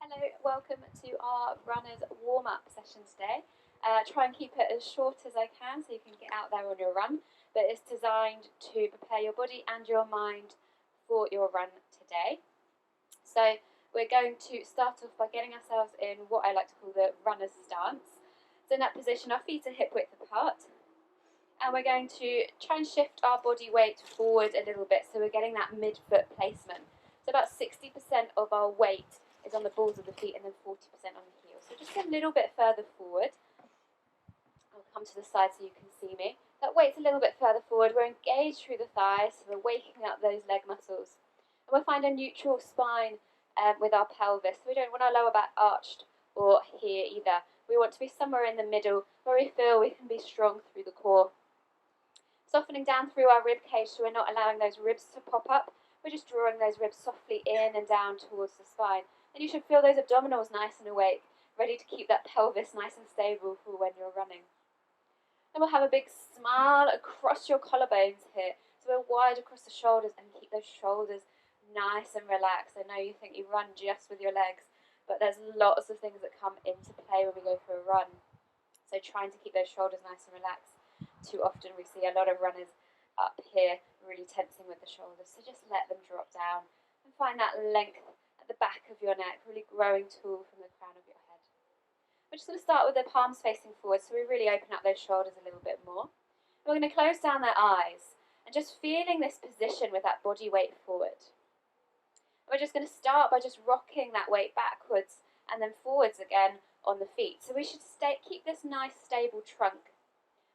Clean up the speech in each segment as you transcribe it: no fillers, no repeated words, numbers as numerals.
Hello, welcome to our runners warm-up session today. Try and keep it as short as I can so you can get out there on your run, but it's designed to prepare your body and your mind for your run today. So we're going to start off by getting ourselves in what I like to call the runner's stance. So in that position, our feet are hip width apart, and we're going to try and shift our body weight forward a little bit so we're getting that mid-foot placement. So about 60% of our weight is on the balls of the feet and then 40% on the heels. So just a little bit further forward. I'll come to the side so you can see me. That weight's a little bit further forward. We're engaged through the thighs, so we're waking up those leg muscles. And we'll find a neutral spine with our pelvis. So we don't want our lower back arched or here either. We want to be somewhere in the middle where we feel we can be strong through the core. Softening down through our rib cage so we're not allowing those ribs to pop up. We're just drawing those ribs softly in and down towards the spine. And you should feel those abdominals nice and awake, ready to keep that pelvis nice and stable for when you're running. And we'll have a big smile across your collarbones here. So we're wide across the shoulders and keep those shoulders nice and relaxed. I know you think you run just with your legs, but there's lots of things that come into play when we go for a run. So trying to keep those shoulders nice and relaxed. Too often we see a lot of runners up here really tensing with the shoulders. So just let them drop down and find that length the back of your neck, really growing tall from the crown of your head. We're just going to start with the palms facing forward so we really open up those shoulders a little bit more. And we're going to close down their eyes and just feeling this position with that body weight forward. And we're just going to start by just rocking that weight backwards and then forwards again on the feet. So we should keep this nice stable trunk.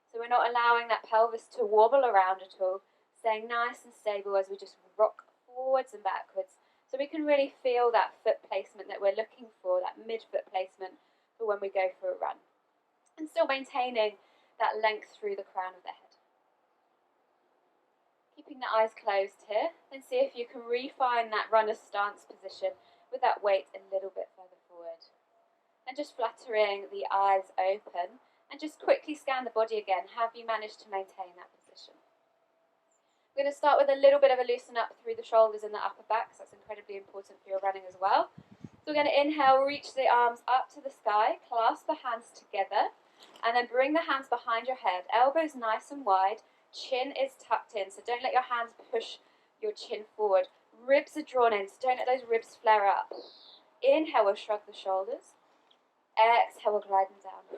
So we're not allowing that pelvis to wobble around at all, staying nice and stable as we just rock forwards and backwards. So we can really feel that foot placement that we're looking for, that mid-foot placement for when we go for a run. And still maintaining that length through the crown of the head. Keeping the eyes closed here, and see if you can refine that runner's stance position with that weight a little bit further forward. And just fluttering the eyes open, and just quickly scan the body again. Have you managed to maintain that position? We're going to start with a little bit of a loosen up through the shoulders and the upper back, so that's incredibly important for your running as well. So we're going to inhale, reach the arms up to the sky, clasp the hands together, and then bring the hands behind your head, elbows nice and wide, chin is tucked in, so don't let your hands push your chin forward. Ribs are drawn in, so don't let those ribs flare up. Inhale, we'll shrug the shoulders. Exhale, we'll glide them down.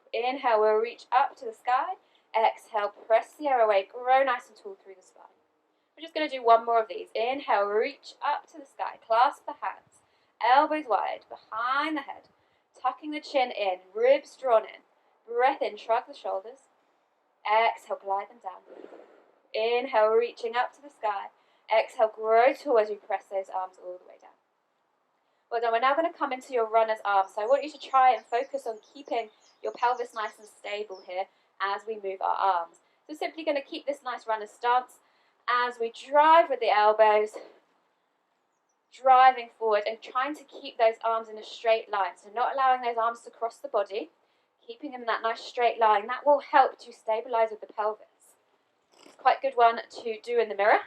Inhale, we'll reach up to the sky. Exhale, press the air away, grow nice and tall through the spine. We're just going to do one more of these. Inhale, reach up to the sky, clasp the hands, elbows wide, behind the head, tucking the chin in, ribs drawn in. Breath in, shrug the shoulders. Exhale, glide them down. Inhale, reaching up to the sky. Exhale, grow tall as you press those arms all the way down. Well done, we're now going to come into your runner's arms. So I want you to try and focus on keeping your pelvis nice and stable here as we move our arms. So we're simply going to keep this nice runner's stance as we drive with the elbows, driving forward and trying to keep those arms in a straight line. So not allowing those arms to cross the body, keeping them in that nice straight line. That will help to stabilize with the pelvis. It's quite a good one to do in the mirror.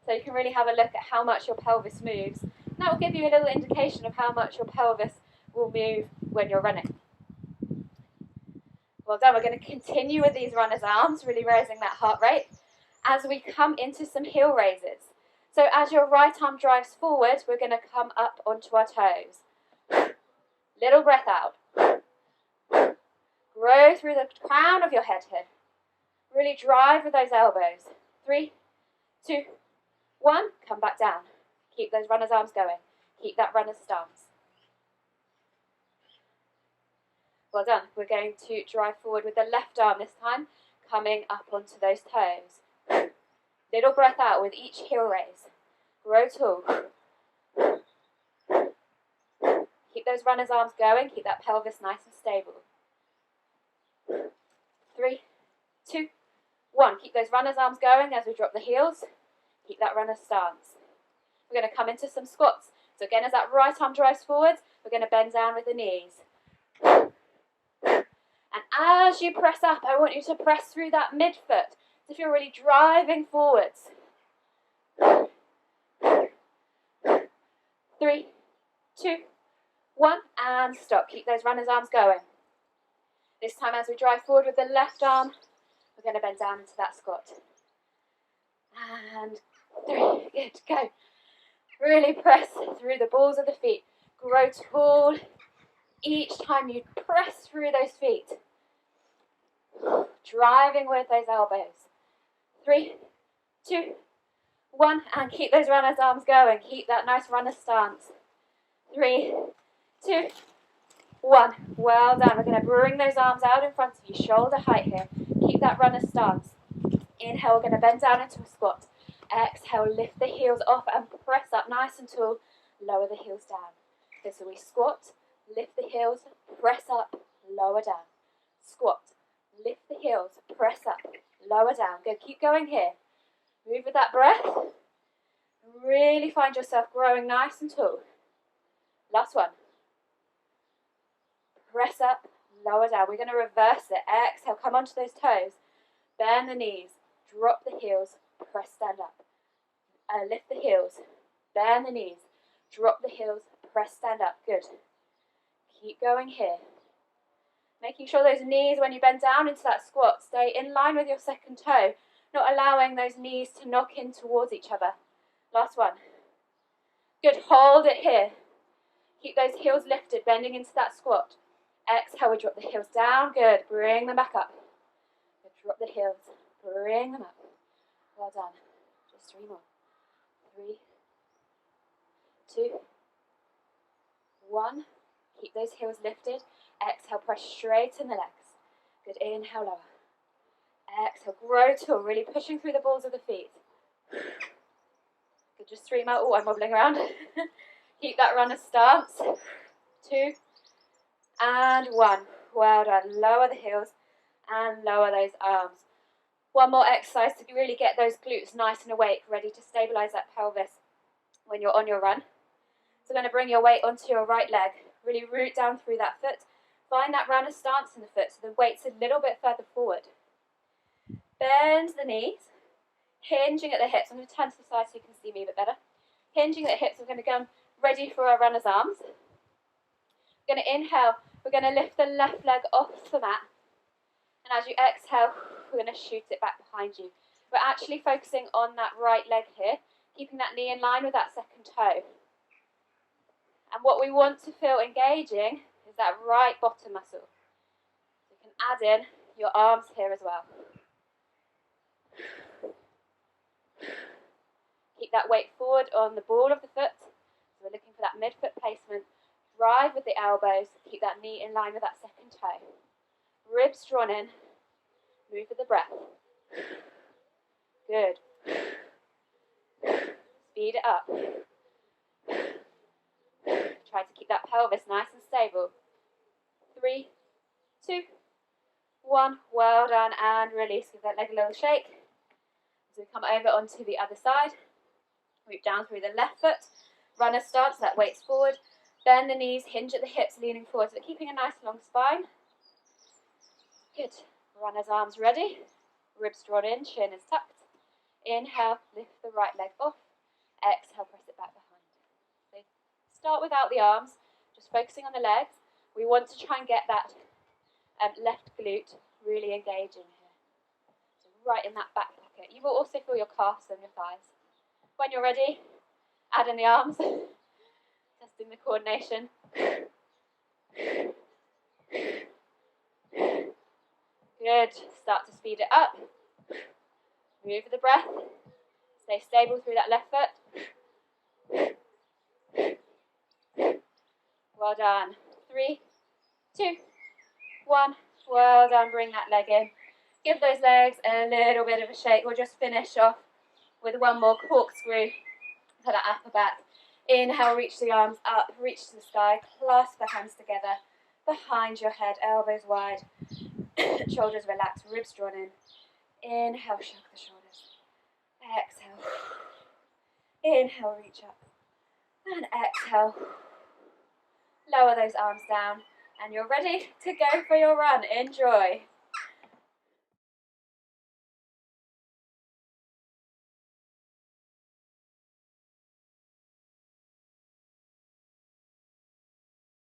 So you can really have a look at how much your pelvis moves. And that will give you a little indication of how much your pelvis will move when you're running. Well done, we're going to continue with these runner's arms, really raising that heart rate as we come into some heel raises. So as your right arm drives forward, we're going to come up onto our toes. Little breath out. Grow through the crown of your head here. Really drive with those elbows. 3, 2, 1, come back down. Keep those runner's arms going. Keep that runner's stance. Well done. We're going to drive forward with the left arm this time, coming up onto those toes. Little breath out with each heel raise. Grow tall. Keep those runner's arms going. Keep that pelvis nice and stable. 3, 2, 1. Keep those runner's arms going as we drop the heels. Keep that runner's stance. We're going to come into some squats. So again, as that right arm drives forward, we're going to bend down with the knees. And as you press up, I want you to press through that midfoot as if you're really driving forwards. 3, 2, 1, and stop. Keep those runner's arms going. This time as we drive forward with the left arm, we're going to bend down into that squat. And 3, good, go. Really press through the balls of the feet. Grow tall each time you press through those feet. Driving with those elbows. 3, 2, 1, and keep those runner's arms going. Keep that nice runner stance. 3, 2, 1. Well done. We're going to bring those arms out in front of you, shoulder height here. Keep that runner stance. Inhale, we're going to bend down into a squat. Exhale, lift the heels off and press up nice and tall. Lower the heels down. Okay, so we squat, lift the heels, press up, lower down. Squat, lift the heels, press up, lower down. Good, keep going here. Move with that breath. Really find yourself growing nice and tall. Last one. Press up, lower down. We're going to reverse it. Exhale, come onto those toes. Bend the knees, drop the heels, press, stand up. Lift the heels, bend the knees, drop the heels, press, stand up. Good. Keep going here. Making sure those knees, when you bend down into that squat, stay in line with your second toe, not allowing those knees to knock in towards each other. Last one. Good, hold it here. Keep those heels lifted, bending into that squat. Exhale, we drop the heels down. Good, bring them back up. Good, drop the heels, bring them up. Well done. Just 3 more. 3, 2, 1. Keep those heels lifted. Exhale, press straight in the legs. Good, inhale, lower. Exhale, grow tall, really pushing through the balls of the feet. Good, just 3 more. Oh, I'm wobbling around. Keep that runner stance. 2, and 1. Well done. Lower the heels and lower those arms. One more exercise to really get those glutes nice and awake, ready to stabilize that pelvis when you're on your run. So we're going to bring your weight onto your right leg. Really root down through that foot. Find that runner stance in the foot so the weight's a little bit further forward. Bend the knees, hinging at the hips. I'm going to turn to the side so you can see me a bit better. Hinging at the hips, we're going to go ready for our runner's arms. We're going to inhale. We're going to lift the left leg off the mat. And as you exhale, we're going to shoot it back behind you. We're actually focusing on that right leg here, keeping that knee in line with that second toe. And what we want to feel engaging is that right bottom muscle. You can add in your arms here as well. Keep that weight forward on the ball of the foot. So we're looking for that midfoot placement. Drive with the elbows. Keep that knee in line with that second toe. Ribs drawn in. Move with the breath. Good. Speed it up. Try to keep that pelvis nice and stable. 3, 2, 1. Well done. And release. Give that leg a little shake. As we come over onto the other side. Move down through the left foot. Runner stance. That weight's forward. Bend the knees. Hinge at the hips, leaning forward. So keeping a nice long spine. Good. Runner's arms ready. Ribs drawn in. Chin is tucked. Inhale. Lift the right leg off. Exhale. Press it back behind. So start without the arms. Just focusing on the legs. We want to try and get that left glute really engaging here. So right in that back pocket. You will also feel your calves and your thighs. When you're ready, add in the arms. Testing the coordination. Good. Start to speed it up. Move with the breath. Stay stable through that left foot. Well done. 3, 2, 1. Well done. Bring that leg in. Give those legs a little bit of a shake. We'll just finish off with one more corkscrew for that upper back. Inhale, reach the arms up, reach to the sky, clasp the hands together behind your head, elbows wide, shoulders relaxed, ribs drawn in. Inhale, shrug the shoulders. Exhale. Inhale, reach up. And exhale. Lower those arms down. And you're ready to go for your run. Enjoy.